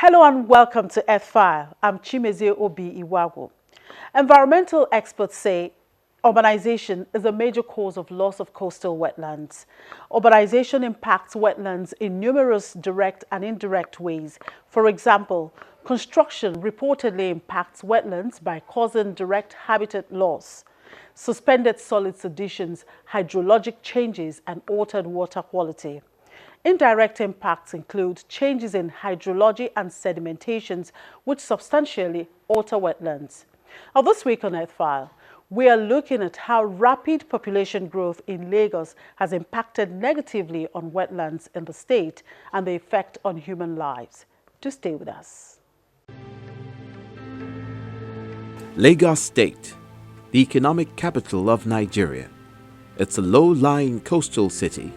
Hello and welcome to Earthfile. I'm Chimezie Obi Iwago. Environmental experts say urbanization is a major cause of loss of coastal wetlands. Urbanization impacts wetlands in numerous direct and indirect ways. For example, construction reportedly impacts wetlands by causing direct habitat loss, suspended solids additions, hydrologic changes, and altered water quality. Indirect impacts include changes in hydrology and sedimentations, which substantially alter wetlands. Now, this week on Earthfile, we are looking at how rapid population growth in Lagos has impacted negatively on wetlands in the state and the effect on human lives. Do stay with us. Lagos State, the economic capital of Nigeria. It's a low-lying coastal city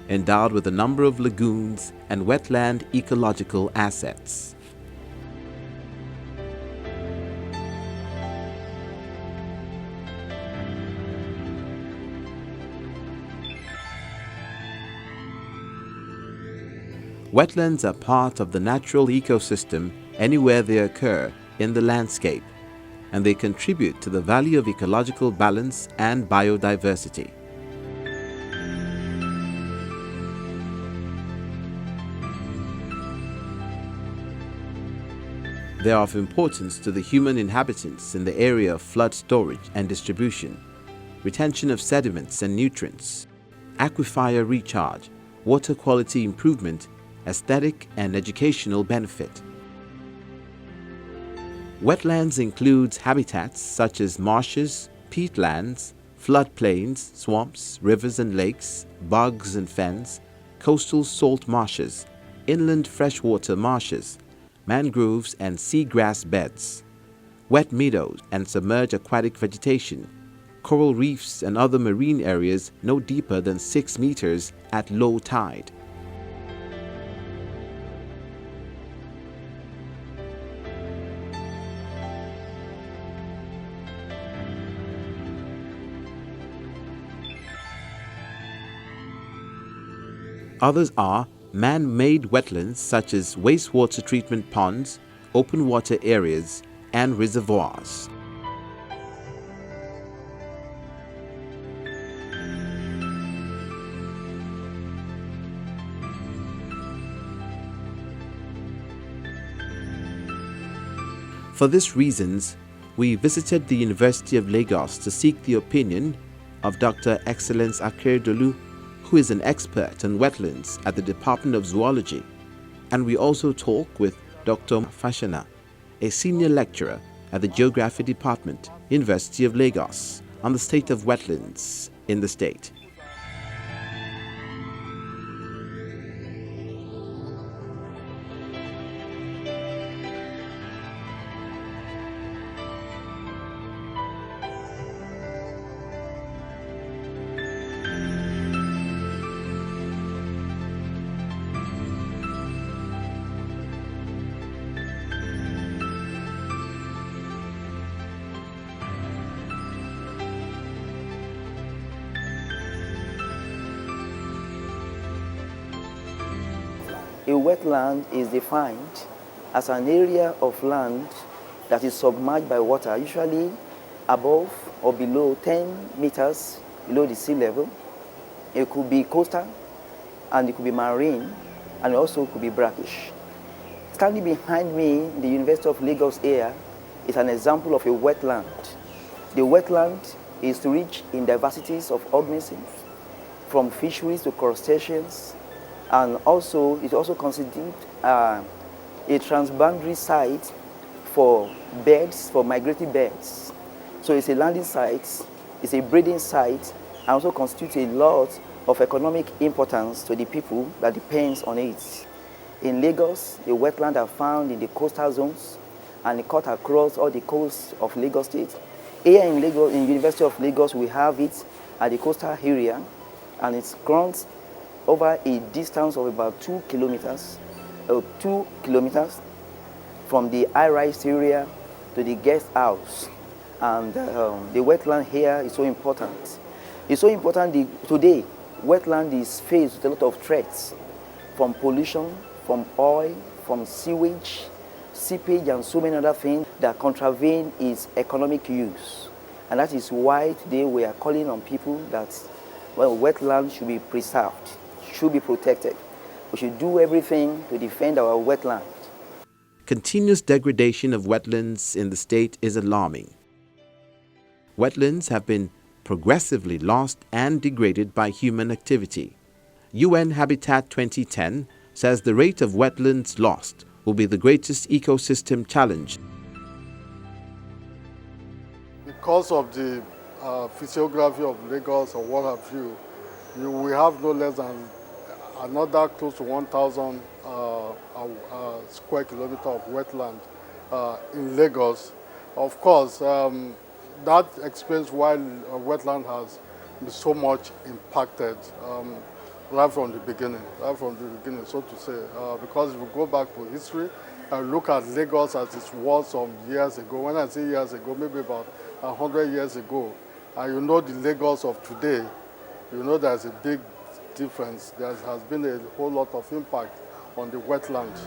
endowed with a number of lagoons and wetland ecological assets. Wetlands are part of the natural ecosystem anywhere they occur in the landscape, and they contribute to the value of ecological balance and biodiversity. They are of importance to the human inhabitants in the area of flood storage and distribution, retention of sediments and nutrients, aquifer recharge, water quality improvement, aesthetic and educational benefit. Wetlands includes habitats such as marshes, peatlands, floodplains, swamps, rivers and lakes, bogs and fens, coastal salt marshes, inland freshwater marshes, mangroves and seagrass beds, wet meadows and submerged aquatic vegetation, coral reefs and other marine areas no deeper than 6 meters at low tide. Others are man-made wetlands such as wastewater treatment ponds, open water areas, and reservoirs. For these reasons, we visited the University of Lagos to seek the opinion of Dr. Excellence Akeredolu, who is an expert on wetlands at the Department of Zoology, and we also talk with Dr. Fashana, a senior lecturer at the Geography Department, University of Lagos, on the state of wetlands in the state. A wetland is defined as an area of land that is submerged by water, usually above or below 10 meters below the sea level. It could be coastal, and it could be marine, and also could be brackish. Standing behind me, the University of Lagos area is an example of a wetland. The wetland is rich in diversities of organisms, from fisheries to crustaceans, and also it also constitutes a transboundary site for birds, for migratory birds. So it's a landing site, it's a breeding site, and also constitutes a lot of economic importance to the people that depends on it. In Lagos, the wetlands are found in the coastal zones and they cut across all the coasts of Lagos State. Here in Lagos, in University of Lagos, we have it at the coastal area, and it runs over a distance of about 2 kilometers from the high-rise area to the guest house. And the wetland here is so important. It's so important today, wetland is faced with a lot of threats from pollution, from oil, from sewage, seepage and so many other things that contravene its economic use. And that is why today we are calling on people that wetlands should be preserved, should be protected. We should do everything to defend our wetlands. Continuous degradation of wetlands in the state is alarming. Wetlands have been progressively lost and degraded by human activity. UN Habitat 2010 says the rate of wetlands lost will be the greatest ecosystem challenge. Because of the physiography of Lagos or what have you, we have no less than another close to 1,000 square kilometer of wetland in Lagos. Of course, that explains why wetland has been so much impacted right from the beginning, so to say. Because if we go back to history and look at Lagos as it was some years ago, when I say years ago, maybe about 100 years ago, and you know the Lagos of today, you know there's a big difference. There has been a whole lot of impact on the wetlands.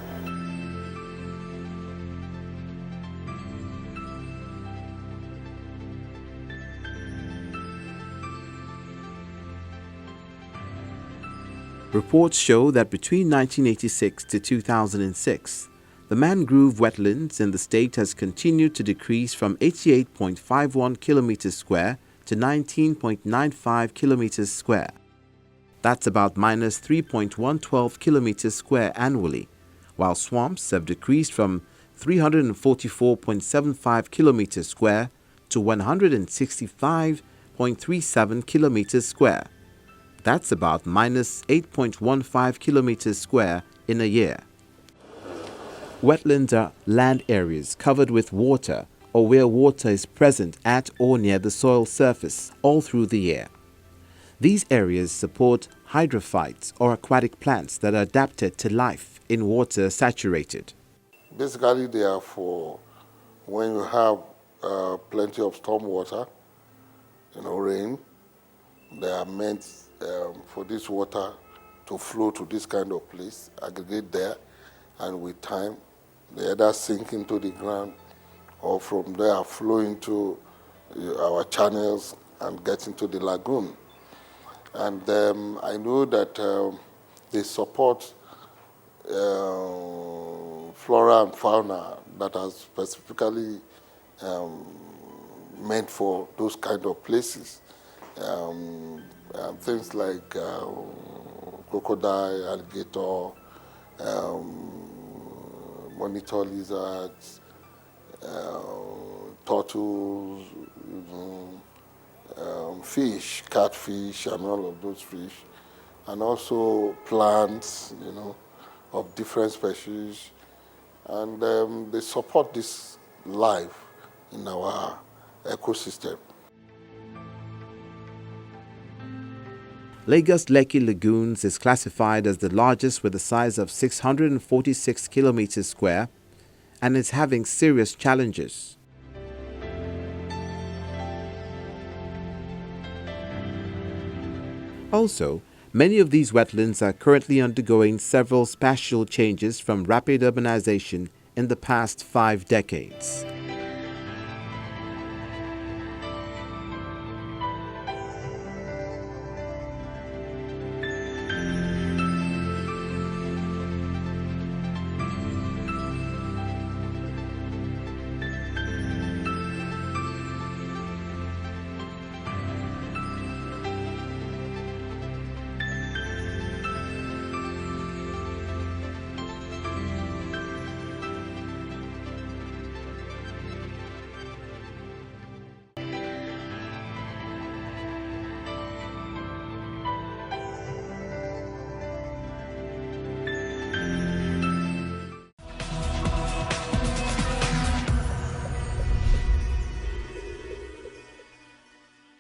Reports show that between 1986 to 2006, the mangrove wetlands in the state has continued to decrease from 88.51 kilometers square to 19.95 kilometers square. That's about minus 3.112 kilometers square annually, while swamps have decreased from 344.75 kilometers square to 165.37 kilometers square. That's about minus 8.15 kilometers square in a year. Wetlands are land areas covered with water or where water is present at or near the soil surface all through the year. These areas support hydrophytes or aquatic plants that are adapted to life in water saturated. Basically, they are for when you have plenty of storm water, rain. They are meant for this water to flow to this kind of place, aggregate there, and with time, they either sink into the ground or from there flow into our channels and get into the lagoon. And I know that they support flora and fauna that are specifically meant for those kind of places. Things like crocodile, alligator, monitor lizards, turtles, fish, catfish, and all of those fish, and also plants, of different species, and they support this life in our ecosystem. Lagos Lekki Lagoons is classified as the largest with a size of 646 kilometers square and is having serious challenges. Also, many of these wetlands are currently undergoing several spatial changes from rapid urbanization in the past 5 decades.